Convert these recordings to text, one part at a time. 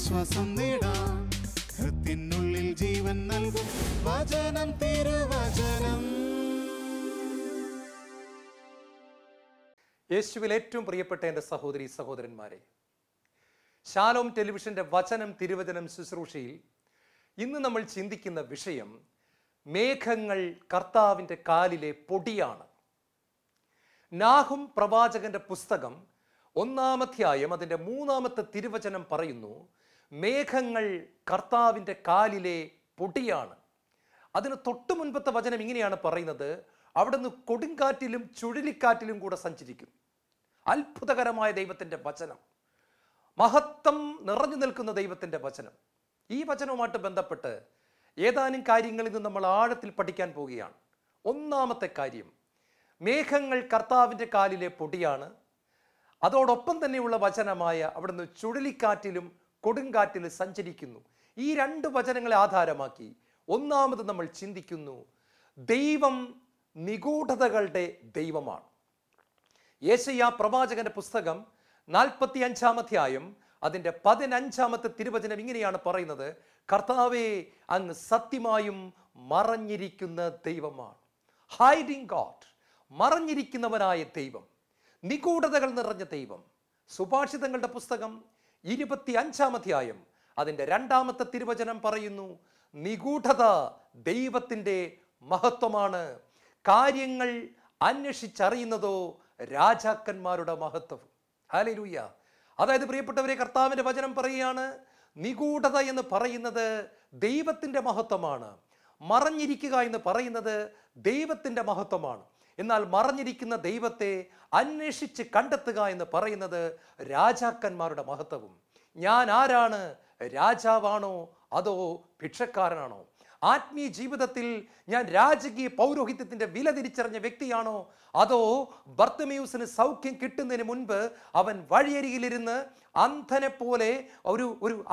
ആശ്വാസം നേടാം. ഹൃത്തിനുള്ളിൽ ജീവൻ നൽകും വചനം, തിരുവചനം. യേശുവിൽ ഏറ്റവും പ്രിയപ്പെട്ട എൻ്റെ സഹോദരി സഹോദരന്മാരെ, ശാലോം ടെലിവിഷൻ്റെ വചനം തിരുവചനം ശുശ്രൂഷയിൽ ഇന്ന് നമ്മൾ ചിന്തിക്കുന്ന വിഷയം മേഘങ്ങൾ കർത്താവിൻ്റെ കാലിലെ പൊടിയാണ്. നാഹും പ്രവാചകന്റെ പുസ്തകം 1-ാം അധ്യായം അതിൻ്റെ 3-ാമത്തെ തിരുവചനം പറയുന്നു, മേഘങ്ങൾ കർത്താവിൻ്റെ കാലിലെ പൊടിയാണ്. അതിന് തൊട്ടു മുൻപത്തെ വചനം ഇങ്ങനെയാണ് പറയുന്നത്, അവിടുന്ന് കൊടുങ്കാറ്റിലും ചുഴലിക്കാറ്റിലും കൂടെ സഞ്ചരിക്കും. അത്ഭുതകരമായ ദൈവത്തിൻ്റെ വചനം, മഹത്വം നിറഞ്ഞു നിൽക്കുന്ന ദൈവത്തിൻ്റെ വചനം. ഈ വചനവുമായിട്ട് ബന്ധപ്പെട്ട് ഏതാനും കാര്യങ്ങളിൽ നിന്ന് നമ്മൾ ആഴത്തിൽ പഠിക്കാൻ പോവുകയാണ്. ഒന്നാമത്തെ കാര്യം, മേഘങ്ങൾ കർത്താവിൻ്റെ കാലിലെ പൊടിയാണ്. അതോടൊപ്പം തന്നെയുള്ള വചനമായ അവിടുന്ന് ചുഴലിക്കാറ്റിലും കൊടുങ്കാറ്റിലും സഞ്ചരിക്കുന്നു. ഈ രണ്ട് വചനങ്ങളെ ആധാരമാക്കി ഒന്നാമത് നമ്മൾ ചിന്തിക്കുന്നു, ദൈവം നിഗൂഢതകളുടെ ദൈവമാണ്. യേശയ്യാ പ്രവാചകന്റെ പുസ്തകം 45-ാം അധ്യായം അതിൻ്റെ 15-ാമത്തെ തിരുവചനം ഇങ്ങനെയാണ് പറയുന്നത്, കർത്താവേ, അങ്ങ് സത്യമായും മറഞ്ഞിരിക്കുന്ന ദൈവമാണ്. ഹൈഡിങ് ഗോഡ്, മറഞ്ഞിരിക്കുന്നവനായ ദൈവം, നിഗൂഢതകൾ നിറഞ്ഞ ദൈവം. സുഭാഷിതങ്ങളുടെ പുസ്തകം 25-ാം അധ്യായം അതിൻ്റെ 2-ാമത്തെ തിരുവചനം പറയുന്നു, നിഗൂഢത ദൈവത്തിൻ്റെ മഹത്വമാണ്, കാര്യങ്ങൾ അന്വേഷിച്ചറിയുന്നതോ രാജാക്കന്മാരുടെ മഹത്വം. ഹല്ലേലൂയ. അതായത് പ്രിയപ്പെട്ടവരെ, കർത്താവിൻ്റെ വചനം പറയുകയാണ്, നിഗൂഢത എന്ന് പറയുന്നത് ദൈവത്തിൻ്റെ മഹത്വമാണ്, മറഞ്ഞിരിക്കുക എന്ന് പറയുന്നത് ദൈവത്തിൻ്റെ മഹത്വമാണ്. എന്നാൽ മറഞ്ഞിരിക്കുന്ന ദൈവത്തെ അന്വേഷിച്ച് കണ്ടെത്തുക എന്ന് പറയുന്നത് രാജാക്കന്മാരുടെ മഹത്വവും. ഞാൻ ആരാണ്? രാജാവാണോ അതോ ഭിക്ഷക്കാരനാണോ? ആത്മീയ ജീവിതത്തിൽ ഞാൻ രാജകീയ പൗരോഹിത്യത്തിന്റെ വില തിരിച്ചറിഞ്ഞ വ്യക്തിയാണോ അതോ ബർത്തമേയുസിന് സൗഖ്യം കിട്ടുന്നതിന് മുൻപ് അവൻ വഴിയരികിലിരുന്ന് അന്ധനെ പോലെ ഒരു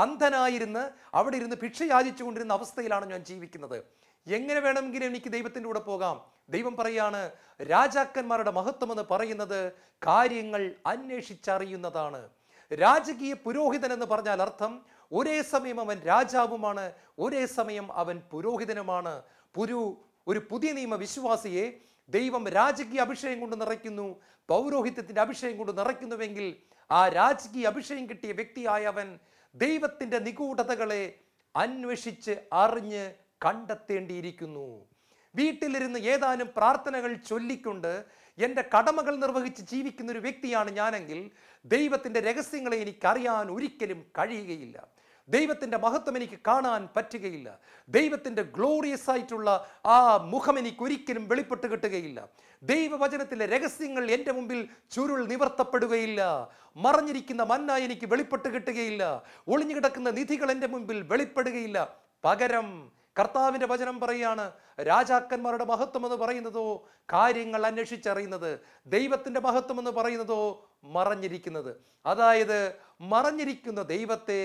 അന്ധനായിരുന്ന് അവിടെ ഇരുന്ന് ഭിക്ഷ യാചിച്ചു കൊണ്ടിരുന്ന അവസ്ഥയിലാണ് ഞാൻ ജീവിക്കുന്നത്? എങ്ങനെ വേണമെങ്കിലും എനിക്ക് ദൈവത്തിൻ്റെ കൂടെ പോകാം. ദൈവം പറയാണ്, രാജാക്കന്മാരുടെ മഹത്വം എന്ന് പറയുന്നത് കാര്യങ്ങൾ അന്വേഷിച്ചറിയുന്നതാണ്. രാജകീയ പുരോഹിതൻ എന്ന് പറഞ്ഞാൽ അർത്ഥം ഒരേ സമയം അവൻ രാജാവുമാണ്, ഒരേ സമയം അവൻ പുരോഹിതനുമാണ്. ഒരു പുതിയ നിയമ വിശ്വാസിയെ ദൈവം രാജകീയ അഭിഷേകം കൊണ്ട് നിറയ്ക്കുന്നു, പൗരോഹിത്യത്തിന്റെ അഭിഷേകം കൊണ്ട് നിറയ്ക്കുന്നുവെങ്കിൽ ആ രാജകീയ അഭിഷേകം കിട്ടിയ വ്യക്തിയായ അവൻ ദൈവത്തിന്റെ നിഗൂഢതകളെ അന്വേഷിച്ച് അറിഞ്ഞ് കണ്ടെത്തേണ്ടിയിരിക്കുന്നു. വീട്ടിലിരുന്ന് ഏതാനും പ്രാർത്ഥനകൾ ചൊല്ലിക്കൊണ്ട് എൻ്റെ കടമകൾ നിർവഹിച്ച് ജീവിക്കുന്ന ഒരു വ്യക്തിയാണ് ഞാനെങ്കിൽ ദൈവത്തിൻ്റെ രഹസ്യങ്ങളെ എനിക്കറിയാൻ ഒരിക്കലും കഴിയുകയില്ല. ദൈവത്തിൻ്റെ മഹത്വം എനിക്ക് കാണാൻ പറ്റുകയില്ല. ദൈവത്തിൻ്റെ ഗ്ലോറിയസ് ആയിട്ടുള്ള ആ മുഖം എനിക്ക് ഒരിക്കലും വെളിപ്പെട്ട് കിട്ടുകയില്ല. ദൈവവചനത്തിലെ രഹസ്യങ്ങൾ എൻ്റെ മുമ്പിൽ ചുരുൾ നിവർത്തപ്പെടുകയില്ല. മറഞ്ഞിരിക്കുന്ന മന്ന എനിക്ക് വെളിപ്പെട്ട് കിട്ടുകയില്ല. ഒളിഞ്ഞു കിടക്കുന്ന നിധികൾ എൻ്റെ മുമ്പിൽ വെളിപ്പെടുകയില്ല. പകരം കർത്താവിൻ്റെ വചനം പറയാണ്, രാജാക്കന്മാരുടെ മഹത്വം എന്ന് പറയുന്നതോ കാര്യങ്ങൾ അന്വേഷിച്ചറിയുന്നത്, ദൈവത്തിൻ്റെ മഹത്വം എന്ന് പറയുന്നതോ മറഞ്ഞിരിക്കുന്നത്. അതായത് മറഞ്ഞിരിക്കുന്ന ദൈവത്തെ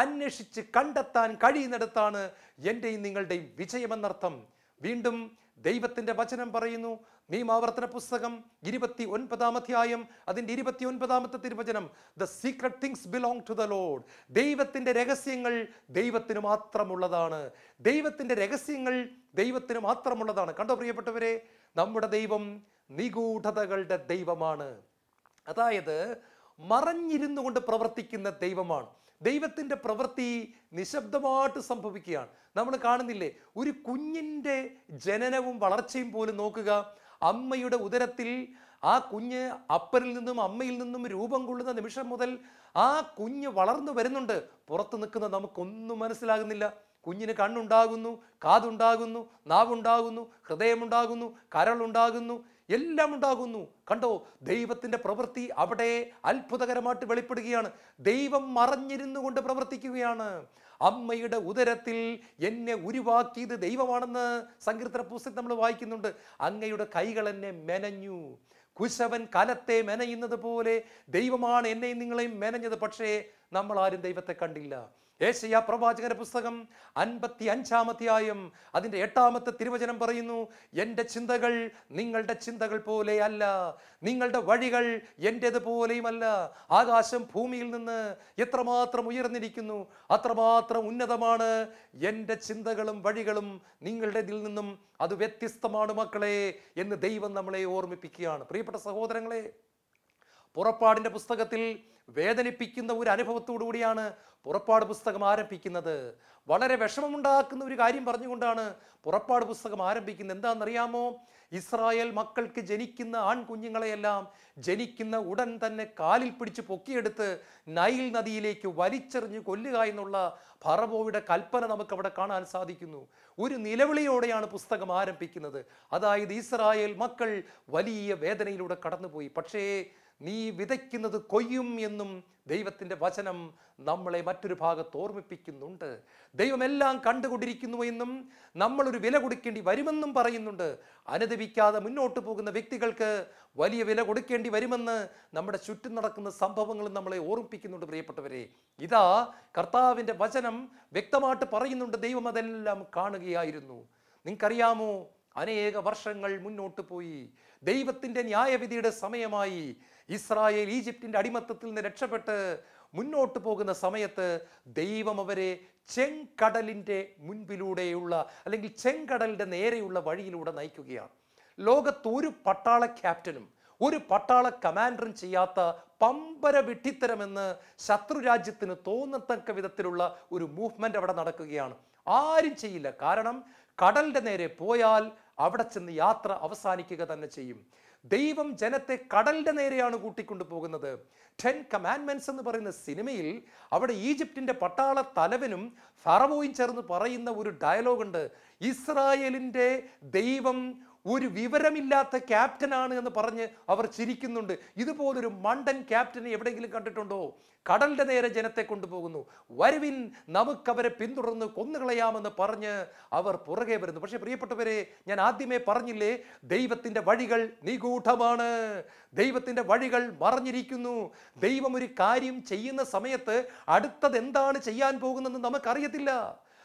അന്വേഷിച്ച് കണ്ടെത്താൻ കഴിയുന്നിടത്താണ് എൻ്റെയും നിങ്ങളുടെയും വിജയമെന്നർത്ഥം. വീണ്ടും ദൈവത്തിൻ്റെ വചനം പറയുന്നു, നിയമാവർത്തന പുസ്തകം 29-ാം അധ്യായം അതിൻ്റെ 29-ാമത്തെ തിരുവചനം, the secret things belong to the Lord. ദൈവത്തിൻ്റെ രഹസ്യങ്ങൾ ദൈവത്തിന് മാത്രമുള്ളതാണ്. ദൈവത്തിൻ്റെ രഹസ്യങ്ങൾ ദൈവത്തിന് മാത്രമുള്ളതാണ്. കണ്ടോ പ്രിയപ്പെട്ടവരെ, നമ്മുടെ ദൈവം നിഗൂഢതകളുടെ ദൈവമാണ്. അതായത് മറഞ്ഞിരുന്നു കൊണ്ട് പ്രവർത്തിക്കുന്ന ദൈവമാണ്. ദൈവത്തിൻ്റെ പ്രവൃത്തി നിശബ്ദമായിട്ട് സംഭവിക്കുകയാണ്. നമ്മൾ കാണുന്നില്ലേ, ഒരു കുഞ്ഞിൻ്റെ ജനനവും വളർച്ചയും പോലും നോക്കുക. അമ്മയുടെ ഉദരത്തിൽ ആ കുഞ്ഞ് അപ്പനിൽ നിന്നും അമ്മയിൽ നിന്നും രൂപം കൊള്ളുന്ന നിമിഷം മുതൽ ആ കുഞ്ഞ് വളർന്നു വരുന്നുണ്ട്. പുറത്ത് നിൽക്കുന്ന നമുക്കൊന്നും മനസ്സിലാകുന്നില്ല. കുഞ്ഞിന് കണ്ണുണ്ടാകുന്നു, കാതുണ്ടാകുന്നു, നാവുണ്ടാകുന്നു, ഹൃദയമുണ്ടാകുന്നു, കരളുണ്ടാകുന്നു, എല്ലാം ഉണ്ടാകുന്നു. കണ്ടോ, ദൈവത്തിൻ്റെ പ്രവൃത്തി അവിടെ അത്ഭുതകരമായിട്ട് വെളിപ്പെടുകയാണ്. ദൈവം മറഞ്ഞിരുന്നു കൊണ്ട് പ്രവർത്തിക്കുകയാണ്. അമ്മയുടെ ഉദരത്തിൽ എന്നെ ഉരുവാക്കിയത് ദൈവമാണെന്ന് സങ്കീർത്തന പുസ്തകം നമ്മൾ വായിക്കുന്നുണ്ട്. അങ്ങയുടെ കൈകൾ എന്നെ മെനഞ്ഞു. കുശവൻ കലത്തെ മെനയുന്നത് പോലെ ദൈവമാണ് എന്നെയും നിങ്ങളെയും മെനഞ്ഞത്. പക്ഷേ നമ്മൾ ആരും ദൈവത്തെ കണ്ടില്ല. യേശയ്യാ പ്രവാചകന്റെ പുസ്തകം 55-ാം അധ്യായം അതിൻ്റെ 8-ാമത്തെ തിരുവചനം പറയുന്നു, എൻ്റെ ചിന്തകൾ നിങ്ങളുടെ ചിന്തകൾ പോലെ അല്ല, നിങ്ങളുടെ വഴികൾ എൻ്റേത് പോലെയുമല്ല. ആകാശം ഭൂമിയിൽ നിന്ന് എത്രമാത്രം ഉയർന്നിരിക്കുന്നു, അത്രമാത്രം ഉന്നതമാണ് എൻ്റെ ചിന്തകളും വഴികളും നിങ്ങളുടേതിൽ നിന്നും അത് വ്യത്യസ്തമാണ് മക്കളെ എന്ന് ദൈവം നമ്മളെ ഓർമ്മിപ്പിക്കുകയാണ്. പ്രിയപ്പെട്ട സഹോദരങ്ങളെ, പുറപ്പാടിൻ്റെ പുസ്തകത്തിൽ വേദനിപ്പിക്കുന്ന ഒരു അനുഭവത്തോടു കൂടിയാണ് പുറപ്പാട് പുസ്തകം ആരംഭിക്കുന്നത്. വളരെ വിഷമമുണ്ടാക്കുന്ന ഒരു കാര്യം പറഞ്ഞുകൊണ്ടാണ് പുറപ്പാട് പുസ്തകം ആരംഭിക്കുന്നത്. എന്താണെന്നറിയാമോ? ഇസ്രായേൽ മക്കൾക്ക് ജനിക്കുന്ന ആൺകുഞ്ഞുങ്ങളെയെല്ലാം ജനിക്കുന്ന ഉടൻ തന്നെ കാലിൽ പിടിച്ച് പൊക്കിയെടുത്ത് നൈൽ നദിയിലേക്ക് വലിച്ചെറിഞ്ഞ് കൊല്ലുക എന്നുള്ള ഫറവോയുടെ കൽപ്പന നമുക്ക് അവിടെ കാണാൻ സാധിക്കുന്നു. ഒരു നിലവിളിയോടെയാണ് പുസ്തകം ആരംഭിക്കുന്നത്. അതായത് ഇസ്രായേൽ മക്കൾ വലിയ വേദനയിലൂടെ കടന്നുപോയി. പക്ഷേ നീ വിതയ്ക്കുന്നത് കൊയ്യും എന്നും ദൈവത്തിൻ്റെ വചനം നമ്മളെ മറ്റൊരു ഭാഗത്ത് ഓർമ്മിപ്പിക്കുന്നുണ്ട്. ദൈവമെല്ലാം കണ്ടുകൊണ്ടിരിക്കുന്നു എന്നും നമ്മളൊരു വില കൊടുക്കേണ്ടി വരുമെന്നും പറയുന്നുണ്ട്. അനുദപിക്കാതെ മുന്നോട്ട് പോകുന്ന വ്യക്തികൾക്ക് വലിയ വില കൊടുക്കേണ്ടി വരുമെന്ന് നമ്മുടെ ചുറ്റും നടക്കുന്ന സംഭവങ്ങൾ നമ്മളെ ഓർമ്മിപ്പിക്കുന്നുണ്ട്. പ്രിയപ്പെട്ടവരെ, ഇതാ കർത്താവിൻ്റെ വചനം വ്യക്തമായിട്ട് പറയുന്നുണ്ട്. ദൈവം അതെല്ലാം കാണുകയായിരുന്നു. നിങ്ങൾക്കറിയാമോ, അനേക വർഷങ്ങൾ മുന്നോട്ട് പോയി. ദൈവത്തിൻ്റെ ന്യായവിധിയുടെ സമയമായി. ഇസ്രായേൽ ഈജിപ്തിൻ്റെ അടിമത്തത്തിൽ നിന്ന് രക്ഷപ്പെട്ട് മുന്നോട്ട് പോകുന്ന സമയത്ത് ദൈവം അവരെ ചെങ്കടലിൻ്റെ മുൻപിലൂടെയുള്ള അല്ലെങ്കിൽ ചെങ്കടലിൻ്റെ നേരെയുള്ള വഴിയിലൂടെ നയിക്കുകയാണ്. ലോകത്ത് ഒരു പട്ടാള ക്യാപ്റ്റനും ഒരു പട്ടാള കമാൻഡറും ചെയ്യാത്ത പമ്പര വിഡ്ഢിത്തരമെന്ന് ശത്രുരാജ്യത്തിന് തോന്നത്തക്ക വിധത്തിലുള്ള ഒരു മൂവ്മെന്റ് അവിടെ നടക്കുകയാണ്. ആരും ചെയ്യില്ല. കാരണം കടലിന്റെ നേരെ പോയാൽ അവിടെ ചെന്ന് യാത്ര അവസാനിക്കുക തന്നെ ചെയ്യും. ദൈവം ജനത്തെ കടലിന്റെ നേരെയാണ് കൂട്ടിക്കൊണ്ടു പോകുന്നത്. 10 കമാൻഡ്മെന്റ്സ് എന്ന് പറയുന്ന സിനിമയിൽ അവിടെ ഈജിപ്തിന്റെ പട്ടാള തലവനും ഫറവോയും ചേർന്ന് പറയുന്ന ഒരു ഡയലോഗുണ്ട്. ഇസ്രായേലിന്റെ ദൈവം ഒരു വിവരമില്ലാത്ത ക്യാപ്റ്റനാണ് എന്ന് പറഞ്ഞ് അവർ ചിരിക്കുന്നുണ്ട്. ഇതുപോലൊരു മണ്ടൻ ക്യാപ്റ്റനെ എവിടെയെങ്കിലും കണ്ടിട്ടുണ്ടോ? കടലിന്റെ നേരെ ജനത്തെ കൊണ്ടുപോകുന്നു. വരുവിൻ, നമുക്കവരെ പിന്തുടർന്ന് കൊന്നുകളയാമെന്ന് പറഞ്ഞ് അവർ പുറകെ വരുന്നു. പക്ഷെ പ്രിയപ്പെട്ടവരെ, ഞാൻ ആദ്യമേ പറഞ്ഞില്ലേ, ദൈവത്തിന്റെ വഴികൾ നിഗൂഢമാണ്. ദൈവത്തിന്റെ വഴികൾ മറഞ്ഞിരിക്കുന്നു. ദൈവം ഒരു കാര്യം ചെയ്യുന്ന സമയത്ത് അടുത്തത് എന്താണ് ചെയ്യാൻ പോകുന്നതെന്ന് നമുക്കറിയത്തില്ല.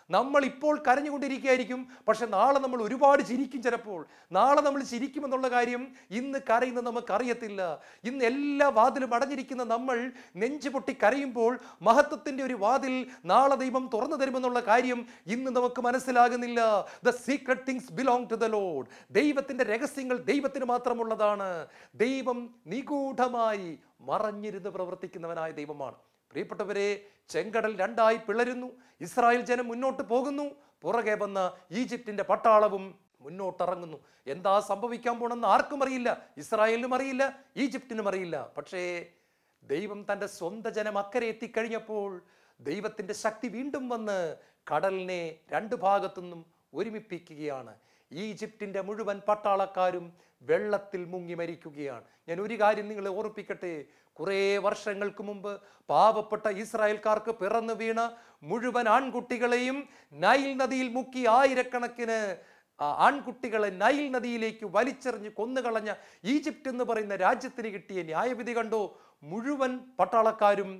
നമ്മൾ ഇപ്പോൾ കരഞ്ഞുകൊണ്ടിരിക്കുകയായിരിക്കും, പക്ഷെ നാളെ നമ്മൾ ഒരുപാട് ചിരിക്കും. ചിലപ്പോൾ നാളെ നമ്മൾ ചിരിക്കുമെന്നുള്ള കാര്യം ഇന്ന് കരയുന്നത് നമുക്കറിയത്തില്ല. ഇന്ന് എല്ലാ വാതിലും അടഞ്ഞിരിക്കുന്ന നമ്മൾ നെഞ്ചുപൊട്ടി കരയുമ്പോൾ മഹത്വത്തിൻ്റെ ഒരു വാതിൽ നാളെ ദൈവം തുറന്നു തരുമെന്നുള്ള കാര്യം ഇന്ന് നമുക്ക് മനസ്സിലാകുന്നില്ല. The secret things belong to the Lord. ദൈവത്തിൻ്റെ രഹസ്യങ്ങൾ ദൈവത്തിന് മാത്രമുള്ളതാണ്. ദൈവം നിഗൂഢമായി മറഞ്ഞിരുന്ന് പ്രവർത്തിക്കുന്നവനായ ദൈവമാണ്. പ്രിയപ്പെട്ടവരെ, ചെങ്കടൽ രണ്ടായി പിളരുന്നു. ഇസ്രായേൽ ജനം മുന്നോട്ട് പോകുന്നു. പുറകെ വന്ന ഈജിപ്തിന്റെ പട്ടാളവും മുന്നോട്ടിറങ്ങുന്നു. എന്താ സംഭവിക്കാൻ പോണെന്ന് ആർക്കും അറിയില്ല. ഇസ്രായേലിനും അറിയില്ല, ഈജിപ്തിനും അറിയില്ല. പക്ഷേ ദൈവം തൻ്റെ സ്വന്തം ജനം അക്കരെ എത്തിക്കഴിഞ്ഞപ്പോൾ ദൈവത്തിൻ്റെ ശക്തി വീണ്ടും വന്ന് കടലിനെ രണ്ട് ഭാഗത്തുനിന്നും ഒരുമിപ്പിക്കുകയാണ്. ഈജിപ്തിൻ്റെ മുഴുവൻ പട്ടാളക്കാരും വെള്ളത്തിൽ മുങ്ങി മരിക്കുകയാണ്. ഞാൻ ഒരു കാര്യം നിങ്ങളെ ഓർപ്പിക്കട്ടെ. കുറേ വർഷങ്ങൾക്ക് മുമ്പ് പാവപ്പെട്ട ഇസ്രായേൽക്കാർക്ക് പിറന്നു വീണ മുഴുവൻ ആൺകുട്ടികളെയും നൈൽ നദിയിൽ മുക്കി ആയിരക്കണക്കിന് ആൺകുട്ടികളെ നൈൽ നദിയിലേക്ക് വലിച്ചെറിഞ്ഞ് കൊന്നുകളഞ്ഞ ഈജിപ്റ്റ് എന്ന് പറയുന്ന രാജ്യത്തിന് കിട്ടിയ ന്യായവിധി കണ്ടോ? മുഴുവൻ പട്ടാളക്കാരും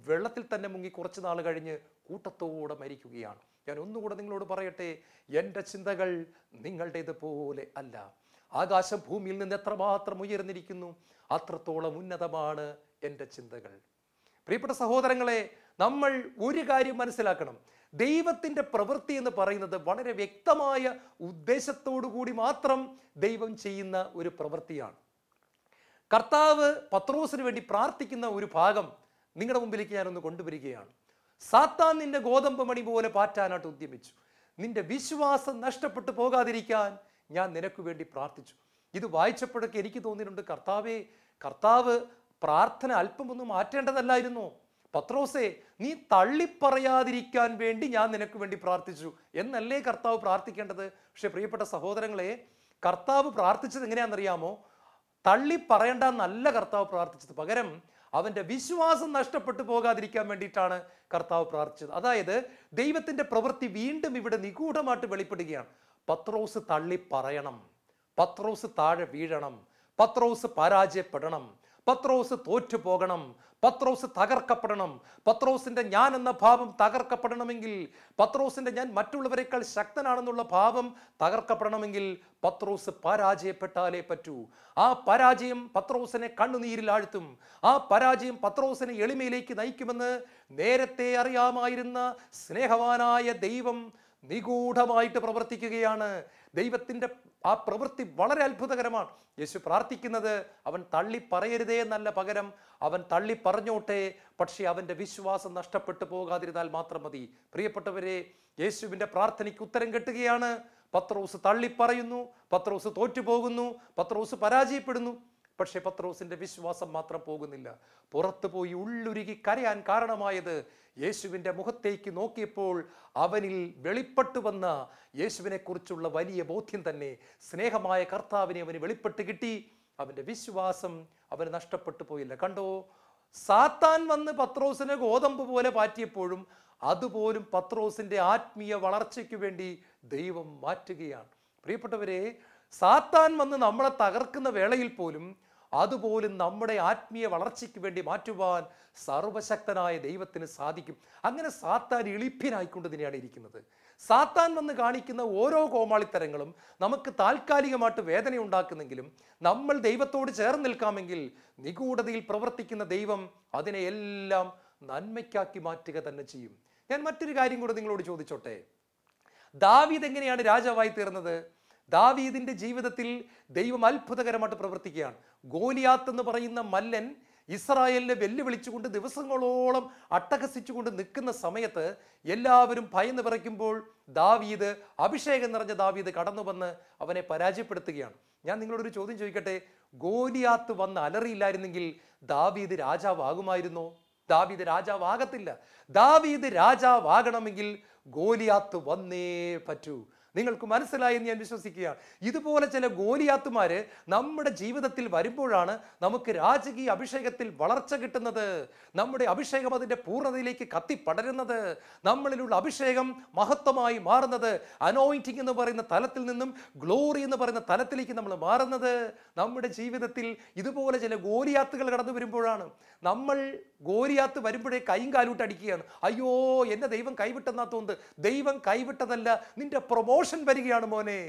വെള്ളത്തിൽ തന്നെ മുങ്ങി കുറച്ച് നാൾ കഴിഞ്ഞ് കൂട്ടത്തോടെ മരിക്കുകയാണ്. ഞാൻ ഒന്നുകൂടെ നിങ്ങളോട് പറയട്ടെ, എൻ്റെ ചിന്തകൾ നിങ്ങളുടേത് പോലെ അല്ല. ആകാശം ഭൂമിയിൽ നിന്ന് എത്രമാത്രം ഉയർന്നിരിക്കുന്നു, അത്രത്തോളം ഉന്നതമാണ് എൻ്റെ ചിന്തകൾ. പ്രിയപ്പെട്ട സഹോദരങ്ങളെ, നമ്മൾ ഒരു കാര്യം മനസ്സിലാക്കണം. ദൈവത്തിൻ്റെ പ്രവൃത്തി എന്ന് പറയുന്നത് വളരെ വ്യക്തമായ ഉദ്ദേശത്തോടു കൂടി മാത്രം ദൈവം ചെയ്യുന്ന ഒരു പ്രവൃത്തിയാണ്. കർത്താവ് പത്രോസിന് വേണ്ടി പ്രാർത്ഥിക്കുന്ന ഒരു ഭാഗം നിങ്ങളുടെ മുമ്പിലേക്ക് ഞാനൊന്ന് കൊണ്ടുവരികയാണ്. സാത്താൻ നിന്റെ ഗോതമ്പ് മണി പോലെ പാറ്റാനായിട്ട് ഉദ്യമിച്ചു. നിന്റെ വിശ്വാസം നഷ്ടപ്പെട്ടു പോകാതിരിക്കാൻ ഞാൻ നിനക്ക് വേണ്ടി പ്രാർത്ഥിച്ചു. ഇത് വായിച്ചപ്പോഴൊക്കെ എനിക്ക് തോന്നിയിട്ടുണ്ട്, കർത്താവ് പ്രാർത്ഥന അല്പമൊന്ന് മാറ്റേണ്ടതല്ലായിരുന്നോ? പത്രോസേ, നീ തള്ളിപ്പറയാതിരിക്കാൻ വേണ്ടി ഞാൻ നിനക്ക് വേണ്ടി പ്രാർത്ഥിച്ചു എന്നല്ലേ കർത്താവ് പ്രാർത്ഥിക്കേണ്ടത്? പക്ഷെ പ്രിയപ്പെട്ട സഹോദരങ്ങളെ, കർത്താവ് പ്രാർത്ഥിച്ചത് എങ്ങനെയാണെന്നറിയാമോ? തള്ളിപ്പറയേണ്ടെന്നല്ല കർത്താവ് പ്രാർത്ഥിച്ചത്. പകരം അവൻ്റെ വിശ്വാസം നഷ്ടപ്പെട്ടു പോകാതിരിക്കാൻ വേണ്ടിയിട്ടാണ് കർത്താവ് പ്രാർത്ഥിച്ചത്. അതായത് ദൈവത്തിൻ്റെ പ്രവൃത്തി വീണ്ടും ഇവിടെ നിഗൂഢമായിട്ട് വെളിപ്പെടുകയാണ്. പത്രോസ് തള്ളി പറയണം, പത്രോസ് താഴെ വീഴണം, പത്രോസ് പരാജയപ്പെടണം, പത്രോസ് തോറ്റു പോകണം, പത്രോസ് തകർക്കപ്പെടണം. പത്രോസിന്റെ ഞാൻ എന്ന ഭാവം തകർക്കപ്പെടണമെങ്കിൽ, പത്രോസിന്റെ ഞാൻ മറ്റുള്ളവരെക്കാൾ ശക്തനാണെന്നുള്ള ഭാവം തകർക്കപ്പെടണമെങ്കിൽ പത്രോസ് പരാജയപ്പെട്ടാലേ പറ്റൂ. ആ പരാജയം പത്രോസിനെ കണ്ണുനീരിൽ ആഴ്ത്തും. ആ പരാജയം പത്രോസിനെ എളിമയിലേക്ക് നയിക്കുമെന്ന് നേരത്തെ അറിയാമായിരുന്ന സ്നേഹവാനായ ദൈവം നിഗൂഢമായിട്ട് പ്രവർത്തിക്കുകയാണ്. ദൈവത്തിൻ്റെ ആ പ്രവൃത്തി വളരെ അത്ഭുതകരമാണ്. യേശു പ്രാർത്ഥിക്കുന്നത് അവൻ തള്ളി പറയരുതേ എന്നല്ല, പകരം അവൻ തള്ളി പറഞ്ഞോട്ടെ, പക്ഷേ അവൻ്റെ വിശ്വാസം നഷ്ടപ്പെട്ടു പോകാതിരുന്നാൽ മാത്രം മതി. പ്രിയപ്പെട്ടവരെ, യേശുവിൻ്റെ പ്രാർത്ഥനയ്ക്ക് ഉത്തരം കിട്ടുകയാണ്. പത്രോസ് തള്ളി പറയുന്നു, പത്രോസ് തോറ്റുപോകുന്നു, പത്രോസ് പരാജയപ്പെടുന്നു. പക്ഷേ പത്രോസിന്റെ വിശ്വാസം മാത്രം പോകുന്നില്ല. പുറത്തു പോയി ഉള്ളുരുകി കരയാൻ കാരണമായത് യേശുവിൻ്റെ മുഖത്തേക്ക് നോക്കിയപ്പോൾ അവനിൽ വെളിപ്പെട്ടു വന്ന യേശുവിനെ കുറിച്ചുള്ള വലിയ ബോധ്യം തന്നെ. സ്നേഹമായ കർത്താവിനെ അവന് വെളിപ്പെട്ട് കിട്ടി. അവൻ്റെ വിശ്വാസം അവന് നഷ്ടപ്പെട്ടു പോയില്ല. കണ്ടോ, സാത്താൻ വന്ന് പത്രോസിനെ ഗോതമ്പ് പോലെ പാറ്റിയപ്പോഴും അതുപോലും പത്രോസിന്റെ ആത്മീയ വളർച്ചയ്ക്ക് വേണ്ടി ദൈവം മാറ്റുകയാണ്. പ്രിയപ്പെട്ടവരെ, സാത്താൻ വന്ന് നമ്മളെ തകർക്കുന്ന വേളയിൽ പോലും അതുപോലും നമ്മുടെ ആത്മീയ വളർച്ചയ്ക്ക് വേണ്ടി മാറ്റുവാൻ സർവശക്തനായ ദൈവത്തിന് സാധിക്കും. അങ്ങനെ സാത്താൻ എളിപ്യനായിക്കൊണ്ട് തന്നെയാണ് ഇരിക്കുന്നത്. സാത്താൻ വന്ന് കാണിക്കുന്ന ഓരോ കോമാളിത്തരങ്ങളും നമുക്ക് താൽക്കാലികമായിട്ട് വേദന ഉണ്ടാക്കുന്നെങ്കിലും നമ്മൾ ദൈവത്തോട് ചേർന്ന് നിൽക്കാമെങ്കിൽ നിഗൂഢതയിൽ പ്രവർത്തിക്കുന്ന ദൈവം അതിനെ എല്ലാം നന്മയ്ക്കാക്കി മാറ്റുക തന്നെ ചെയ്യും. ഞാൻ മറ്റൊരു കാര്യം കൂടെ നിങ്ങളോട് ചോദിച്ചോട്ടെ. ദാവീദ് എങ്ങനെയാണ് രാജാവായി തീർന്നത്? ദാവീദിന്റെ ജീവിതത്തിൽ ദൈവം അത്ഭുതകരമായിട്ട് പ്രവർത്തിക്കുകയാണ്. ഗോലിയാത്ത് എന്ന് പറയുന്ന മല്ലൻ ഇസ്രായേലിനെ വെല്ലുവിളിച്ചുകൊണ്ട് ദിവസങ്ങളോളം അട്ടഹസിച്ചുകൊണ്ട് നിൽക്കുന്ന സമയത്ത് എല്ലാവരും ഭയന്ന് വിറയ്ക്കുമ്പോൾ ദാവീദ്, അഭിഷേകം നിറഞ്ഞ ദാവീദ് കടന്നു വന്ന് അവനെ പരാജയപ്പെടുത്തുകയാണ്. ഞാൻ നിങ്ങളോടൊരു ചോദ്യം ചോദിക്കട്ടെ. ഗോലിയാത്ത് വന്ന് അലറിയില്ലായിരുന്നെങ്കിൽ ദാവീദ് രാജാവാകുമായിരുന്നോ? ദാവീദ് രാജാവാകത്തില്ല. ദാവീദ് രാജാവാകണമെങ്കിൽ ഗോലിയാത്ത് വന്നേ പറ്റൂ. നിങ്ങൾക്ക് മനസ്സിലായെന്ന് ഞാൻ വിശ്വസിക്കുകയാണ്. ഇതുപോലെ ചില ഗോലിയാത്തുമാര് നമ്മുടെ ജീവിതത്തിൽ വരുമ്പോഴാണ് നമുക്ക് രാജകീയ അഭിഷേകത്തിൽ വളർച്ച കിട്ടുന്നത്. നമ്മുടെ അഭിഷേകം അതിൻ്റെ പൂർണ്ണതയിലേക്ക് കത്തിപ്പടരുന്നത്. നമ്മളിലുള്ള അഭിഷേകം മഹത്വമായി മാറുന്നത്. അനോയിന്റിങ് എന്ന് പറയുന്ന തലത്തിൽ നിന്നും ഗ്ലോറി എന്ന് പറയുന്ന തലത്തിലേക്ക് നമ്മൾ മാറുന്നത് നമ്മുടെ ജീവിതത്തിൽ ഇതുപോലെ ചില ഗോലിയാത്തുകൾ കടന്നു വരുമ്പോഴാണ്. നമ്മൾ ഗോലിയാത്ത് വരുമ്പോഴേ കൈയും കാലൂട്ട് അടിക്കുകയാണ്. അയ്യോ, എന്നെ ദൈവം കൈവിട്ടെന്നാ തോന്നുന്നത്. ദൈവം കൈവിട്ടതല്ല, നിന്റെ പ്രൊമോഷൻ വരികയാണ് മോനെ.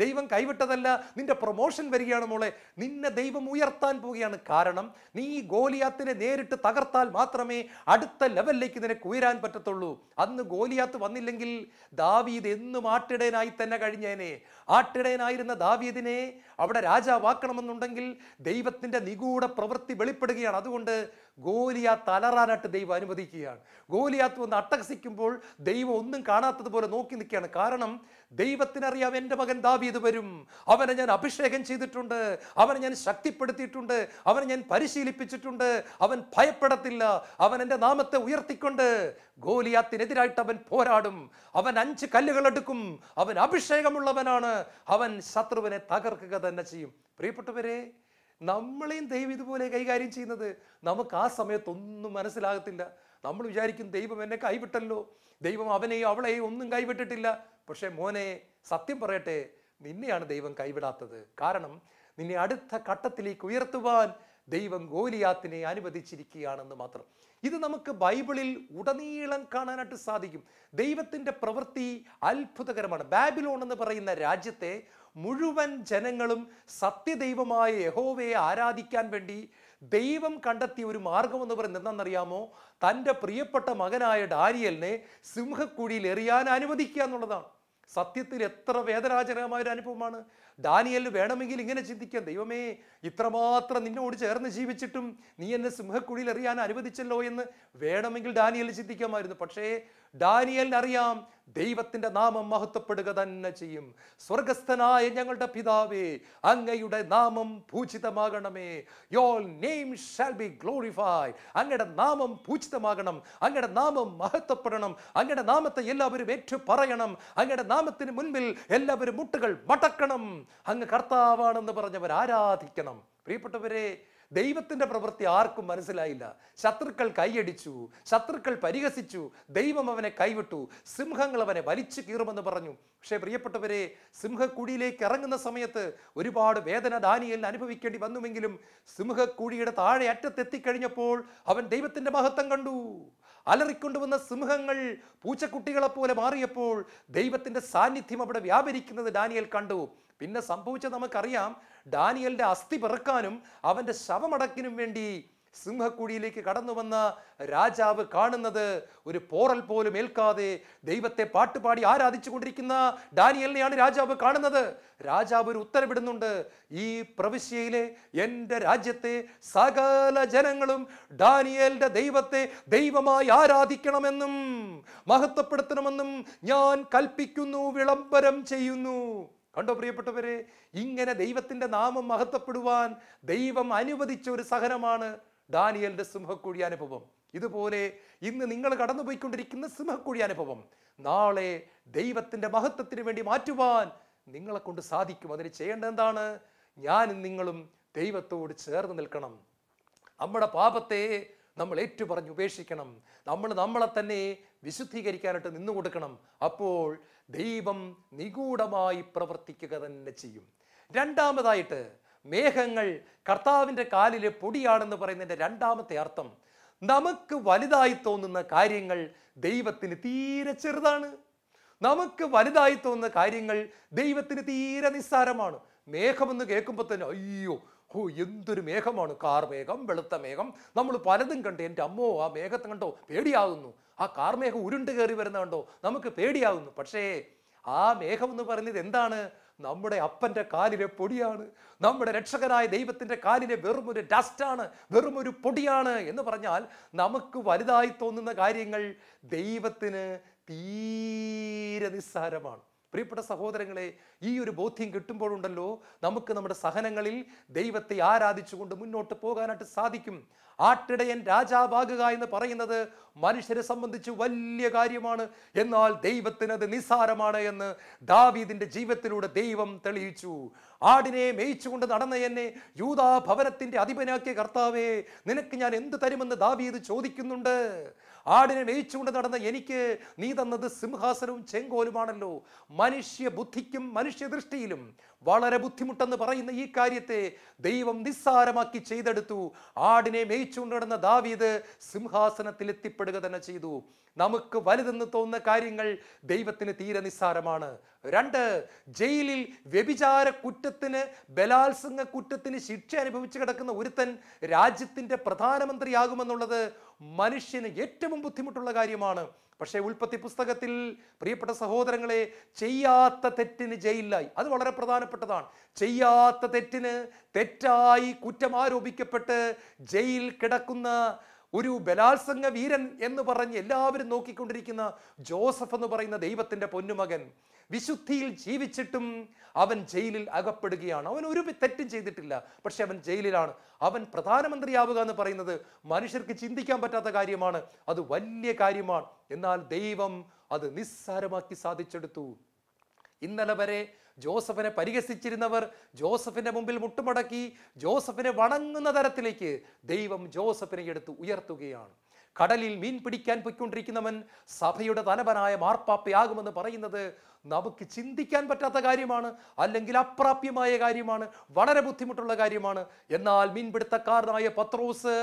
ദൈവം കൈവിട്ടതല്ല, നിന്റെ പ്രൊമോഷൻ വരികയാണ് മോളെ. നിന്നെ ദൈവം ഉയർത്താൻ പോവുകയാണ്. കാരണം നീ ഗോലിയാത്തിനെ നേരിട്ട് തകർത്താൽ മാത്രമേ അടുത്ത ലെവലിലേക്ക് നിനക്ക് ഉയരാൻ പറ്റത്തുള്ളൂ. അന്ന് ഗോലിയാത്ത് വന്നില്ലെങ്കിൽ ദാവീദ് എന്നും ആട്ടിടയനായി തന്നെ കഴിഞ്ഞേനെ. ആട്ടിടയനായിരുന്ന ദാവീദിനെ അവിടെ രാജാവാക്കണമെന്നുണ്ടെങ്കിൽ ദൈവത്തിന്റെ നിഗൂഢ പ്രവൃത്തി വെളിപ്പെടുകയാണ്. അതുകൊണ്ട് ഗോലിയാത്ത് അലറാനായിട്ട് ദൈവം അനുവദിക്കുകയാണ്. ഗോലിയാത്ത് വന്ന് അട്ടഹസിക്കുമ്പോൾ ദൈവം ഒന്നും കാണാത്തതുപോലെ നോക്കി നിൽക്കുകയാണ്. കാരണം ദൈവത്തിനറിയാം, എൻ്റെ മകൻ ദാവീദ് വരും, അവനെ ഞാൻ അഭിഷേകം ചെയ്തിട്ടുണ്ട്, അവനെ ഞാൻ ശക്തിപ്പെടുത്തിയിട്ടുണ്ട്, അവനെ ഞാൻ പരിശീലിപ്പിച്ചിട്ടുണ്ട്, അവൻ ഭയപ്പെടത്തില്ല, അവൻ എൻ്റെ നാമത്തെ ഉയർത്തിക്കൊണ്ട് ഗോലിയാത്തിനെതിരായിട്ട് അവൻ പോരാടും, അവൻ 5 കല്ലുകൾ എടുക്കും, അവൻ അഭിഷേകമുള്ളവനാണ്, അവൻ ശത്രുവിനെ തകർക്കുക തന്നെ ചെയ്യും. പ്രിയപ്പെട്ടവരെ, നമ്മളെയും ദൈവം ഇതുപോലെ കൈകാര്യം ചെയ്യുന്നത് നമുക്ക് ആ സമയത്തൊന്നും മനസ്സിലാകത്തില്ല. നമ്മൾ വിചാരിക്കും ദൈവം എന്നെ കൈവിട്ടല്ലോ, ദൈവം അവനെയോ അവളെയോ ഒന്നും കൈവിട്ടിട്ടില്ല. പക്ഷെ മോനെ, സത്യം പറയട്ടെ, നിന്നെയാണ് ദൈവം കൈവിടാത്തത്. കാരണം നിന്നെ അടുത്ത ഘട്ടത്തിലേക്ക് ഉയർത്തുവാൻ ദൈവം ഗോലിയാത്തിനെ അനുവദിച്ചിരിക്കുകയാണെന്ന് മാത്രം. ഇത് നമുക്ക് ബൈബിളിൽ ഉടനീളം കാണാനായിട്ട് സാധിക്കും. ദൈവത്തിൻ്റെ പ്രവൃത്തി അത്ഭുതകരമാണ്. ബാബിലോൺ എന്ന് പറയുന്ന രാജ്യത്തെ മുഴുവൻ ജനങ്ങളും സത്യദൈവമായ യഹോവയെ ആരാധിക്കാൻ വേണ്ടി ദൈവം കണ്ടെത്തിയ ഒരു മാർഗം എന്ന് പറയുന്നത് എന്താണെന്നറിയാമോ? തൻ്റെ പ്രിയപ്പെട്ട മകനായ ഡാനിയേലിനെ സിംഹക്കുഴിയിൽ എറിയാൻ അനുവദിക്കുക എന്നുള്ളതാണ്. സത്യത്തിൽ എത്ര വേദനാജനകമായ ഒരു അനുഭവമാണ്. ഡാനിയേലിന് വേണമെങ്കിൽ ഇങ്ങനെ ചിന്തിക്കാം, ദൈവമേ, ഇത്രമാത്രം നിന്നോട് ചേർന്ന് ജീവിച്ചിട്ടും നീ എന്നെ സിംഹക്കുഴിയിൽ എറിയാൻ അനുവദിച്ചല്ലോ എന്ന് വേണമെങ്കിൽ ഡാനിയേൽ ചിന്തിക്കാമായിരുന്നു. പക്ഷേ ഡാനിയേലിന് അറിയാം, ദൈവത്തിന്റെ നാമം മഹത്വപ്പെടുക തന്നെ ചെയ്യും. സ്വർഗസ്ഥനായ ഞങ്ങളുടെ പിതാവേ, അങ്ങയുടെ നാമം പൂജിതമാകണമേ. Your name shall be glorified. അങ്ങയുടെ നാമം പൂജിതമാകണം, അങ്ങയുടെ നാമം മഹത്വപ്പെടണം, അങ്ങയുടെ നാമത്തെ എല്ലാവരും ഏറ്റു പറയണം, അങ്ങയുടെ നാമത്തിന് മുൻപിൽ എല്ലാവരും മുട്ടുകൾ മടക്കണം, അങ്ങ് കർത്താവാണെന്ന് പറഞ്ഞവർ ആരാധിക്കണം. പ്രിയപ്പെട്ടവരെ, ദൈവത്തിന്റെ പ്രവൃത്തി ആർക്കും മനസ്സിലായില്ല. ശത്രുക്കൾ കൈയടിച്ചു, ശത്രുക്കൾ പരിഹസിച്ചു, ദൈവം അവനെ കൈവിട്ടു, സിംഹങ്ങൾ അവനെ വലിച്ചു കീറുമെന്ന് പറഞ്ഞു. പക്ഷേ പ്രിയപ്പെട്ടവരെ, സിംഹക്കുഴിയിലേക്ക് ഇറങ്ങുന്ന സമയത്ത് ഒരുപാട് വേദന ദാനിയേലിന് അനുഭവിക്കേണ്ടി വന്നുവെങ്കിലും സിംഹക്കുഴിയുടെ താഴെ അറ്റത്തെത്തിക്കഴിഞ്ഞപ്പോൾ അവൻ ദൈവത്തിന്റെ മഹത്വം കണ്ടു. അലറിക്കൊണ്ടുവന്ന സിംഹങ്ങൾ പൂച്ചക്കുട്ടികളെ പോലെ മാറിയപ്പോൾ ദൈവത്തിന്റെ സാന്നിധ്യം അവിടെ വ്യാപരിക്കുന്നത് ദാനിയേൽ കണ്ടു. പിന്നെ സംഭവിച്ചത് നമുക്കറിയാം. ദാനിയേലിന്റെ അസ്ഥി പെറുക്കാനും അവന്റെ ശവമടക്കിനും വേണ്ടി സിംഹക്കുഴിയിലേക്ക് കടന്നു വന്ന രാജാവ് കാണുന്നത് ഒരു പോറൽ പോലും ഏൽക്കാതെ ദൈവത്തെ പാട്ടുപാടി ആരാധിച്ചു കൊണ്ടിരിക്കുന്ന ദാനിയേലിനെയാണ് രാജാവ് കാണുന്നത്. രാജാവ് ഒരു ഉത്തരവിടുന്നുണ്ട്, ഈ പ്രവിശ്യയിലെ എൻ്റെ രാജ്യത്തെ സകല ജനങ്ങളും ദാനിയേലിന്റെ ദൈവത്തെ ദൈവമായി ആരാധിക്കണമെന്നും മഹത്വപ്പെടുത്തണമെന്നും ഞാൻ കൽപ്പിക്കുന്നു, വിളംബരം ചെയ്യുന്നു. കണ്ടോ പ്രിയപ്പെട്ടവരെ, ഇങ്ങനെ ദൈവത്തിന്റെ നാമം മഹത്വപ്പെടുവാൻ ദൈവം അനുവദിച്ച ഒരു സഹനമാണ് ദാനിയേലിന്റെ സിംഹക്കുഴി അനുഭവം. ഇതുപോലെ ഇന്ന് നിങ്ങൾ കടന്നുപോയിക്കൊണ്ടിരിക്കുന്ന സിംഹക്കുഴി അനുഭവം നാളെ ദൈവത്തിന്റെ മഹത്വത്തിന് വേണ്ടി മാറ്റുവാൻ നിങ്ങളെ കൊണ്ട് സാധിക്കും. അതിന് ചെയ്യേണ്ടത് എന്താണ്? ഞാനും നിങ്ങളും ദൈവത്തോട് ചേർന്ന് നിൽക്കണം. നമ്മുടെ പാപത്തെ നമ്മൾ ഏറ്റുപറഞ്ഞ് ഉപേക്ഷിക്കണം. നമ്മൾ നമ്മളെ തന്നെ വിശുദ്ധീകരിക്കാനായിട്ട് നിന്നു കൊടുക്കണം. അപ്പോൾ ദൈവം നിഗൂഢമായി പ്രവർത്തിക്കുക തന്നെ ചെയ്യും. രണ്ടാമതായിട്ട്, മേഘങ്ങൾ കർത്താവിൻ്റെ കാലിലെ പൊടിയാണെന്ന് പറയുന്നതിൻ്റെ രണ്ടാമത്തെ അർത്ഥം, നമുക്ക് വലുതായി തോന്നുന്ന കാര്യങ്ങൾ ദൈവത്തിന് തീരെ ചെറുതാണ്. നമുക്ക് വലുതായി തോന്നുന്ന കാര്യങ്ങൾ ദൈവത്തിന് തീരെ നിസ്സാരമാണ്. മേഘമെന്ന് കേൾക്കുമ്പോൾ തന്നെ അയ്യോ, എന്തൊരു മേഘമാണ്, കാർമേഘം, വെളുത്ത മേഘം, നമ്മൾ പലതും കണ്ട് എൻ്റെ അമ്മോ ആ മേഘത്തെ കണ്ടോ പേടിയാകുന്നു, ആ കാർമേഘം ഉരുണ്ട് കയറി വരുന്ന കണ്ടോ നമുക്ക് പേടിയാകുന്നു. പക്ഷേ ആ മേഘം എന്ന് പറയുന്നത് എന്താണ്? നമ്മുടെ അപ്പൻ്റെ കാലിലെ പൊടിയാണ്. നമ്മുടെ രക്ഷകനായ ദൈവത്തിൻ്റെ കാലിലെ വെറും ഒരു ഡസ്റ്റാണ്, വെറും ഒരു പൊടിയാണ്. എന്ന് പറഞ്ഞാൽ നമുക്ക് വലുതായി തോന്നുന്ന കാര്യങ്ങൾ ദൈവത്തിന് തീരെ നിസ്സാരമാണ്. പ്രിയപ്പെട്ട സഹോദരങ്ങളെ, ഈ ഒരു ബോധ്യം കിട്ടുമ്പോഴുണ്ടല്ലോ നമുക്ക് നമ്മുടെ സഹനങ്ങളിൽ ദൈവത്തെ ആരാധിച്ചുകൊണ്ട് മുന്നോട്ട് പോകാനായിട്ട് സാധിക്കും. ആട്ടിടയൻ രാജാവാകുക എന്ന് പറയുന്നത് മനുഷ്യരെ സംബന്ധിച്ച് വലിയ കാര്യമാണ്. എന്നാൽ ദൈവത്തിന് അത് നിസ്സാരമാണ് എന്ന് ദാവീദിന്റെ ജീവിതത്തിലൂടെ ദൈവം തെളിയിച്ചു. ആടിനെ മേയിച്ചുകൊണ്ട് നടന്ന എന്നെ യൂദാ ഭവനത്തിന്റെ അധിപനാക്കിയ കർത്താവേ, നിനക്ക് ഞാൻ എന്ത് തരുമെന്ന് ദാവീദ് ചോദിക്കുന്നുണ്ട്. ആടിനെ മേയിച്ചുകൊണ്ട് നടന്ന എനിക്ക് നീ തന്നത് സിംഹാസനവും ചെങ്കോലുമാണല്ലോ. മനുഷ്യ ബുദ്ധിക്കും മനുഷ്യ ദൃഷ്ടിയിലും വളരെ ബുദ്ധിമുട്ടെന്ന് പറയുന്ന ഈ കാര്യത്തെ ദൈവം നിസ്സാരമാക്കി ചെയ്തെടുത്തു. ആടിനെ മേയിച്ചുകൊണ്ട് നടന്ന ദാവീദ് സിംഹാസനത്തിൽ എത്തിപ്പെടുക തന്നെ ചെയ്തു. നമുക്ക് വലുതെന്ന് തോന്നുന്ന കാര്യങ്ങൾ ദൈവത്തിന് തീരെ നിസ്സാരമാണ്. 2, ജയിലിൽ വ്യഭിചാര കുറ്റത്തിന്, ബലാത്സംഗ കുറ്റത്തിന് ശിക്ഷ അനുഭവിച്ച് കിടക്കുന്ന ഒരുത്തൻ രാജ്യത്തിന്റെ പ്രധാനമന്ത്രിയാകുമെന്നുള്ളത് മനുഷ്യന് ഏറ്റവും ബുദ്ധിമുട്ടുള്ള കാര്യമാണ്. പക്ഷേ ഉൽപ്പത്തി പുസ്തകത്തിൽ പ്രിയപ്പെട്ട സഹോദരങ്ങളെ, ചെയ്യാത്ത തെറ്റിന് ജയിലിലായി, അത് വളരെ പ്രധാനപ്പെട്ടതാണ്. ചെയ്യാത്ത തെറ്റിന് തെറ്റായി കുറ്റം ആരോപിക്കപ്പെട്ട് ജയിൽ കിടക്കുന്ന ഒരു ബലാത്സംഗ വീരൻ എന്ന് പറഞ്ഞ് എല്ലാവരും നോക്കിക്കൊണ്ടിരിക്കുന്ന ജോസഫ് എന്ന് പറയുന്ന ദൈവത്തിന്റെ പൊന്നുമകൻ വിശുദ്ധിയിൽ ജീവിച്ചിട്ടും അവൻ ജയിലിൽ അകപ്പെടുകയാണ്. അവൻ ഒരു തെറ്റും ചെയ്തിട്ടില്ല, പക്ഷെ അവൻ ജയിലിലാണ്. അവൻ പ്രധാനമന്ത്രിയാവുക എന്ന് പറയുന്നത് മനുഷ്യർക്ക് ചിന്തിക്കാൻ പറ്റാത്ത കാര്യമാണ്, അത് വലിയ കാര്യമാണ്. എന്നാൽ ദൈവം അത് നിസ്സാരമാക്കി സാധിച്ചെടുത്തു. ഇന്നലെ വരെ ജോസഫിനെ പരിഹസിച്ചിരുന്നവർ ജോസഫിന്റെ മുമ്പിൽ മുട്ടുമടക്കി ജോസഫിനെ വണങ്ങുന്ന തരത്തിലേക്ക് ദൈവം ജോസഫിനെ എടുത്ത് ഉയർത്തുകയാണ്. കടലിൽ മീൻ പിടിക്കാൻ പോയിക്കൊണ്ടിരിക്കുന്നവൻ സഭയുടെ തലവനായ മാർപ്പാപ്പയാകുമെന്ന് പറയുന്നത് നമുക്ക് ചിന്തിക്കാൻ പറ്റാത്ത കാര്യമാണ്, അല്ലെങ്കിൽ അപ്രാപ്യമായ കാര്യമാണ്, വളരെ ബുദ്ധിമുട്ടുള്ള കാര്യമാണ്. എന്നാൽ മീൻപിടുത്തക്കാരനായ പത്രോസ്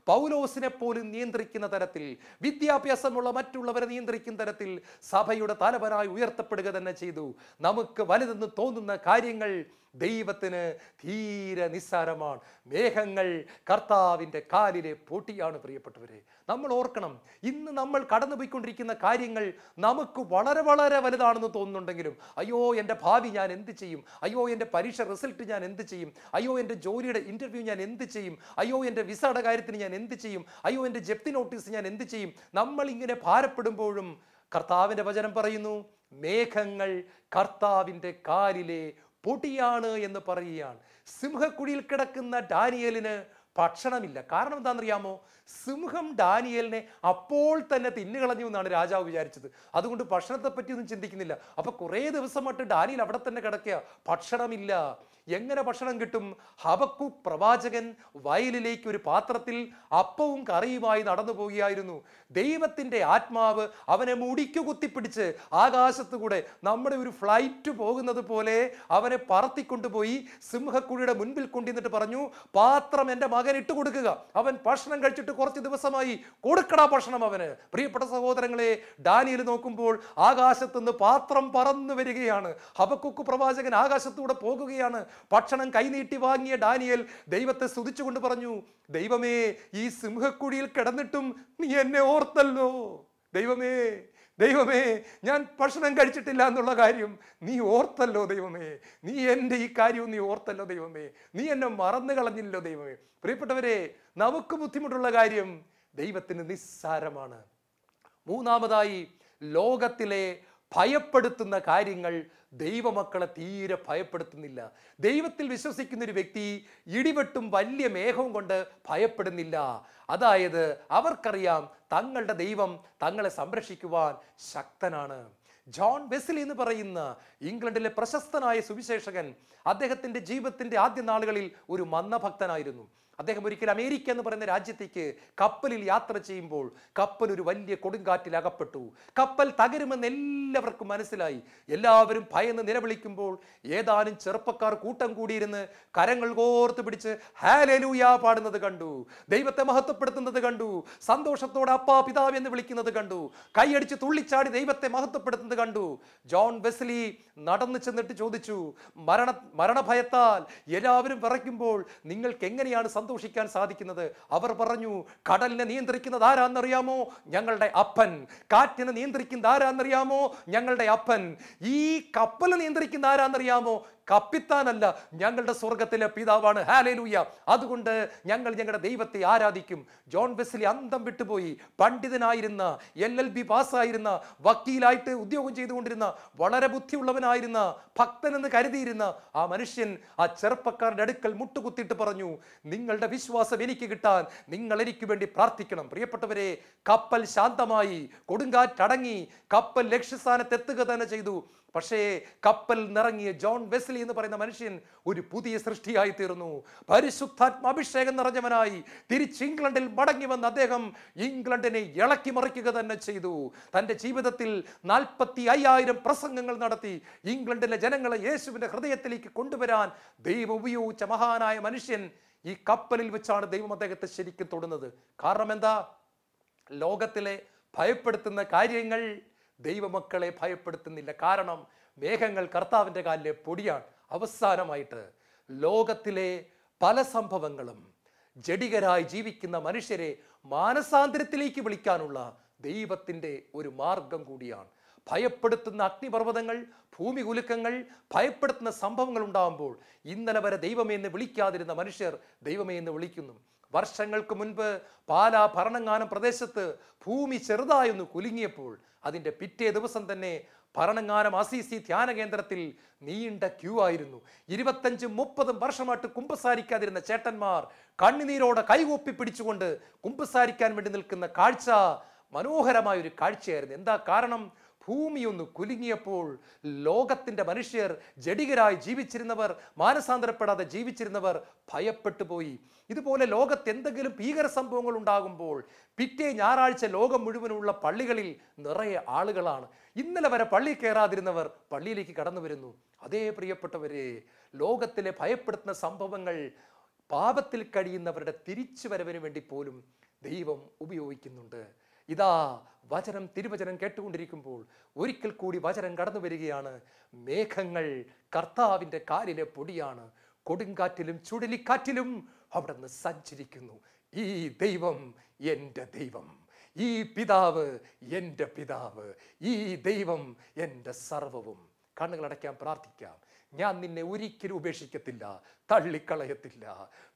പൗലോസിനെ പോലും നിയന്ത്രിക്കുന്ന തരത്തിൽ, വിദ്യാഭ്യാസമുള്ള മറ്റുള്ളവരെ നിയന്ത്രിക്കുന്ന തരത്തിൽ സഭയുടെ തലവനായി ഉയർത്തപ്പെടുക തന്നെ ചെയ്തു. നമുക്ക് വലുതെന്ന് തോന്നുന്ന കാര്യങ്ങൾ ദൈവത്തിന് തീരെ നിസ്സാരമാണ്. മേഘങ്ങൾ കർത്താവിൻ്റെ കാലിലെ പൊടിയാണ്. പ്രിയപ്പെട്ടവരെ, നമ്മൾ ഓർക്കണം, ഇന്ന് നമ്മൾ കടന്നുപോയിക്കൊണ്ടിരിക്കുന്ന കാര്യങ്ങൾ നമുക്ക് വളരെ വളരെ വലുതാണെന്ന് തോന്നുന്നുണ്ടെങ്കിലും, അയ്യോ എൻ്റെ ഭാവി ഞാൻ എന്ത് ചെയ്യും, അയ്യോ എൻ്റെ പരീക്ഷ റിസൾട്ട് ഞാൻ എന്ത് ചെയ്യും, അയ്യോ എൻ്റെ ജോലിയുടെ ഇൻ്റർവ്യൂ ഞാൻ എന്ത് ചെയ്യും, അയ്യോ എൻ്റെ വിസയുടെ കാര്യത്തിന് ഞാൻ എന്ത് ചെയ്യും, അയ്യോ എൻ്റെ ജപ്തി നോട്ടീസ് ഞാൻ എന്ത് ചെയ്യും, നമ്മൾ ഇങ്ങനെ ഭാരപ്പെടുമ്പോഴും കർത്താവിൻ്റെ വചനം പറയുന്നു, മേഘങ്ങൾ കർത്താവിൻ്റെ കാലിലെ പൊടിയാണ് എന്ന് പറയുകയാണ്. സിംഹക്കുഴിയിൽ കിടക്കുന്ന ഡാനിയേലിന് ഭക്ഷണമില്ല. കാരണം എന്താണെന്നറിയാമോ? സിംഹം ഡാനിയേലിനെ അപ്പോൾ തന്നെ തിന്നുകളഞ്ഞു എന്നാണ് രാജാവ് വിചാരിച്ചത്. അതുകൊണ്ട് ഭക്ഷണത്തെ പറ്റിയൊന്നും ചിന്തിക്കുന്നില്ല. അപ്പൊ കുറേ ദിവസമായിട്ട് ഡാനിയേൽ അവിടെ തന്നെ കിടക്കുക, ഭക്ഷണമില്ല. എങ്ങനെ ഭക്ഷണം കിട്ടും? ഹബക്കൂക്ക് പ്രവാചകൻ വയലിലേക്ക് ഒരു പാത്രത്തിൽ അപ്പവും കറിയുമായി നടന്നു പോവുകയായിരുന്നു. ദൈവത്തിൻ്റെ ആത്മാവ് അവനെ മുടിക്കു കുത്തിപ്പിടിച്ച് ആകാശത്തുകൂടെ നമ്മുടെ ഒരു ഫ്ലൈറ്റ് പോകുന്നത് പോലെ അവനെ പറത്തിക്കൊണ്ടുപോയി സിംഹക്കുഴിയുടെ മുൻപിൽ കൊണ്ടുവന്നിട്ട് പറഞ്ഞു, പാത്രം എൻ്റെ മകൻ ഇട്ട് കൊടുക്കുക. അവൻ ഭക്ഷണം കഴിച്ചിട്ട് കുറച്ച് ദിവസമായി, കൊടുക്കടാ ഭക്ഷണം അവന്. പ്രിയപ്പെട്ട സഹോദരങ്ങളെ, ഡാനിയേൽ നോക്കുമ്പോൾ ആകാശത്തുനിന്ന് പാത്രം പറന്നു വരികയാണ്. ഹബക്കൂക്ക് പ്രവാചകൻ ആകാശത്തൂടെ പോകുകയാണ്. ഭക്ഷണം കൈനീട്ടി വാങ്ങിയ ഡാനിയേൽ ദൈവത്തെ സ്തുതിച്ചുകൊണ്ട് പറഞ്ഞു, ദൈവമേ, ഈ സിംഹക്കുഴിയിൽ കിടന്നിട്ടും നീ എന്നെ ഓർത്തല്ലോ. ദൈവമേ, ദൈവമേ, ഞാൻ ഭക്ഷണം കഴിച്ചിട്ടില്ല എന്നുള്ള കാര്യം നീ ഓർത്തല്ലോ ദൈവമേ. നീ എൻ്റെ ഈ കാര്യവും നീ ഓർത്തല്ലോ ദൈവമേ. നീ എന്നെ മറന്നു കളഞ്ഞില്ലോ ദൈവമേ. പ്രിയപ്പെട്ടവരെ, നമുക്ക് ബുദ്ധിമുട്ടുള്ള കാര്യം ദൈവത്തിന് നിസ്സാരമാണ്. മൂന്നാമതായി, ലോകത്തിലെ ഭയപ്പെടുത്തുന്ന കാര്യങ്ങൾ ദൈവമക്കളെ തീരെ ഭയപ്പെടുത്തുന്നില്ല. ദൈവത്തിൽ വിശ്വസിക്കുന്ന ഒരു വ്യക്തി ഇടിവെട്ടും വലിയ മേഘവും കൊണ്ട് ഭയപ്പെടുന്നില്ല. അതായത് അവർക്കറിയാം തങ്ങളുടെ ദൈവം തങ്ങളെ സംരക്ഷിക്കുവാൻ ശക്തനാണ്. ജോൺ വെസ്ലി എന്ന് പറയുന്ന ഇംഗ്ലണ്ടിലെ പ്രശസ്തനായ സുവിശേഷകൻ, അദ്ദേഹത്തിൻ്റെ ജീവിതത്തിൻ്റെ ആദ്യ നാളുകളിൽ ഒരു മന്ദഭക്തനായിരുന്നു. അദ്ദേഹം ഒരിക്കൽ അമേരിക്ക എന്ന് പറയുന്ന രാജ്യത്തേക്ക് കപ്പലിൽ യാത്ര ചെയ്യുമ്പോൾ കപ്പൽ ഒരു വലിയ കൊടുങ്കാറ്റിൽ അകപ്പെട്ടു. കപ്പൽ തകരുമെന്ന് എല്ലാവർക്കും മനസ്സിലായി. എല്ലാവരും ഭയന്ന് നിലവിളിക്കുമ്പോൾ ഏതാനും ചെറുപ്പക്കാർ കൂട്ടം കൂടിയിരുന്ന് കരങ്ങൾ കോർത്ത് പിടിച്ച് ഹല്ലേലൂയ പാടുന്നത് കണ്ടു. ദൈവത്തെ മഹത്വപ്പെടുത്തുന്നത് കണ്ടു. സന്തോഷത്തോടെ അപ്പാ പിതാവ് എന്ന് വിളിക്കുന്നത് കണ്ടു. കൈയടിച്ച് തുള്ളിച്ചാടി ദൈവത്തെ മഹത്വപ്പെടുത്തുന്നത് കണ്ടു. ജോൺ വെസ്ലി നടന്നു ചെന്നിട്ട് ചോദിച്ചു, മരണഭയത്താൽ എല്ലാവരും വിറയ്ക്കുമ്പോൾ നിങ്ങൾക്ക് എങ്ങനെയാണ് സന്തോഷിക്കാൻ സാധിക്കുന്നത്? അവർ പറഞ്ഞു, കടലിനെ നിയന്ത്രിക്കുന്നത് ആരാന്നറിയാമോ? ഞങ്ങളുടെ അപ്പൻ. കാറ്റിനെ നിയന്ത്രിക്കുന്നത് ആരാന്നറിയാമോ? ഞങ്ങളുടെ അപ്പൻ. ഈ കപ്പൽ നിയന്ത്രിക്കുന്ന ആരാന്നറിയാമോ? കപ്പിത്താനല്ല, ഞങ്ങളുടെ സ്വർഗത്തിലെ പിതാവാണ്. ഹല്ലേലൂയ. അതുകൊണ്ട് ഞങ്ങൾ ഞങ്ങളുടെ ദൈവത്തെ ആരാധിക്കും. ജോൺ വെസ്ലി അന്തം വിട്ടുപോയി. പണ്ഡിതനായിരുന്ന, LLB പാസ്സായിരുന്ന, വക്കീലായിട്ട് ഉദ്യോഗം ചെയ്തുകൊണ്ടിരുന്ന, വളരെ ബുദ്ധിയുള്ളവനായിരുന്ന, ഭക്തനെന്ന് കരുതിയിരുന്ന ആ മനുഷ്യൻ ആ ചെറുപ്പക്കാരുടെ അടുക്കൽ മുട്ടുകുത്തിയിട്ട് പറഞ്ഞു, നിങ്ങളുടെ വിശ്വാസം എനിക്ക് കിട്ടാൻ നിങ്ങൾ എനിക്ക് വേണ്ടി പ്രാർത്ഥിക്കണം. പ്രിയപ്പെട്ടവരെ, കപ്പൽ ശാന്തമായി, കൊടുങ്കാറ്റടങ്ങി, കപ്പൽ ലക്ഷ്യസ്ഥാനത്ത് എത്തുക തന്നെ ചെയ്തു. പക്ഷേ കപ്പൽ നിറങ്ങിയ ജോൺ വെസ്ലി എന്ന് പറയുന്ന മനുഷ്യൻ ഒരു പുതിയ സൃഷ്ടിയായി തീർന്നു. പരിശുദ്ധാത്മ അഭിഷേകം നിറഞ്ഞവനായി തിരിച്ച് ഇംഗ്ലണ്ടിൽ മടങ്ങി വന്ന അദ്ദേഹം ഇംഗ്ലണ്ടിനെ ഇളക്കി മറിക്കുക തന്നെ ചെയ്തു. തൻ്റെ ജീവിതത്തിൽ 45,000 പ്രസംഗങ്ങൾ നടത്തി ഇംഗ്ലണ്ടിലെ ജനങ്ങളെ യേശുവിൻ്റെ ഹൃദയത്തിലേക്ക് കൊണ്ടുവരാൻ ദൈവം ഉപയോഗിച്ച മഹാനായ മനുഷ്യൻ ഈ കപ്പലിൽ വെച്ചാണ് ദൈവം അദ്ദേഹത്തെ ശരിക്കും തൊടുന്നത്. കാരണം എന്താ? ലോകത്തിലെ ഭയപ്പെടുത്തുന്ന കാര്യങ്ങൾ ദൈവമക്കളെ ഭയപ്പെടുത്തുന്നില്ല. കാരണം മേഘങ്ങൾ കർത്താവിൻ്റെ കാലിലെ പൊടിയാണ്. അവസാനമായിട്ട്, ലോകത്തിലെ പല സംഭവങ്ങളും ജഡികരായി ജീവിക്കുന്ന മനുഷ്യരെ മാനസാന്തരത്തിലേക്ക് വിളിക്കാനുള്ള ദൈവത്തിൻ്റെ ഒരു മാർഗം കൂടിയാണ്. ഭയപ്പെടുത്തുന്ന അഗ്നിപർവ്വതങ്ങൾ, ഭൂമി കുലുക്കങ്ങൾ, ഭയപ്പെടുത്തുന്ന സംഭവങ്ങൾ ഉണ്ടാകുമ്പോൾ ഇന്നലെ വരെ ദൈവമേ എന്ന് വിളിക്കാതിരുന്ന മനുഷ്യർ ദൈവമേ എന്ന് വിളിക്കുന്നു. വർഷങ്ങൾക്ക് മുൻപ് പാലാ ഭരണങ്ങാനം പ്രദേശത്ത് ഭൂമി ചെറുതായൊന്ന് കുലുങ്ങിയപ്പോൾ അതിൻ്റെ പിറ്റേ ദിവസം തന്നെ ഭരണങ്ങാനം അസീസി ധ്യാന കേന്ദ്രത്തിൽ നീണ്ട ക്യൂ ആയിരുന്നു. 25-30 വർഷമായിട്ട് കുമ്പസാരിക്കാതിരുന്ന ചേട്ടന്മാർ കണ്ണുനീരോടെ കൈകൂപ്പി പിടിച്ചുകൊണ്ട് കുമ്പസാരിക്കാൻ വേണ്ടി നിൽക്കുന്ന കാഴ്ച മനോഹരമായൊരു കാഴ്ചയായിരുന്നു. എന്താ കാരണം? ഭൂമി ഒന്ന് കുലുങ്ങിയപ്പോൾ ലോകത്തിൻ്റെ മനുഷ്യർ, ജഡികരായി ജീവിച്ചിരുന്നവർ, മാനസാന്തരപ്പെടാതെ ജീവിച്ചിരുന്നവർ ഭയപ്പെട്ടു പോയി. ഇതുപോലെ ലോകത്ത് എന്തെങ്കിലും ഭീകര സംഭവങ്ങൾ ഉണ്ടാകുമ്പോൾ പിറ്റേ ഞായറാഴ്ച ലോകം മുഴുവനുള്ള പള്ളികളിൽ നിറയെ ആളുകളാണ്. ഇന്നലെ വരെ പള്ളി കയറാതിരുന്നവർ പള്ളിയിലേക്ക് കടന്നു വരുന്നു. അതേ പ്രിയപ്പെട്ടവരെ, ലോകത്തിലെ ഭയപ്പെടുത്തുന്ന സംഭവങ്ങൾ പാപത്തിൽ കഴിയുന്നവരുടെ തിരിച്ചുവരവിന് വേണ്ടി പോലും ദൈവം ഉപയോഗിക്കുന്നുണ്ട്. ഇതാ വചനം, തിരുവചനം കേട്ടുകൊണ്ടിരിക്കുമ്പോൾ ഒരിക്കൽ കൂടി വചനം കടന്നു വരികയാണ്. മേഘങ്ങൾ കർത്താവിൻ്റെ കാലിലെ പൊടിയാണ്. കൊടുങ്കാറ്റിലും ചുഴലിക്കാറ്റിലും അവിടെ നിന്ന് സഞ്ചരിക്കുന്നു. ഈ ദൈവം എൻ്റെ ദൈവം, ഈ പിതാവ് എൻ്റെ പിതാവ്, ഈ ദൈവം എൻ്റെ സർവവും. കണ്ണുകളടയ്ക്കാൻ പ്രാർത്ഥിക്കാം. ഞാൻ നിന്നെ ഒരിക്കലും ഉപേക്ഷിക്കത്തില്ല, തള്ളിക്കളയത്തില്ല.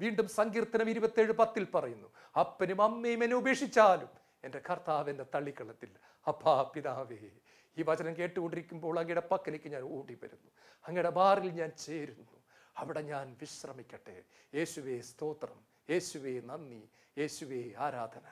വീണ്ടും സങ്കീർത്തനം 27:10 പറയുന്നു, അപ്പനും അമ്മയും എന്നെ ഉപേക്ഷിച്ചാലും എൻ്റെ കർത്താവ് എന്നെ തള്ളിക്കളത്തില്ല. അപ്പാ പിതാവേ, ഈ വചനം കേട്ടുകൊണ്ടിരിക്കുമ്പോൾ അങ്ങയുടെ പക്കലേക്ക് ഞാൻ ഓടി വരുന്നു, അങ്ങയുടെ ബാറിൽ ഞാൻ ചേരുന്നു, അവിടെ ഞാൻ വിശ്രമിക്കട്ടെ. യേശുവേ സ്തോത്രം, യേശുവേ നന്ദി, യേശുവേ ആരാധന.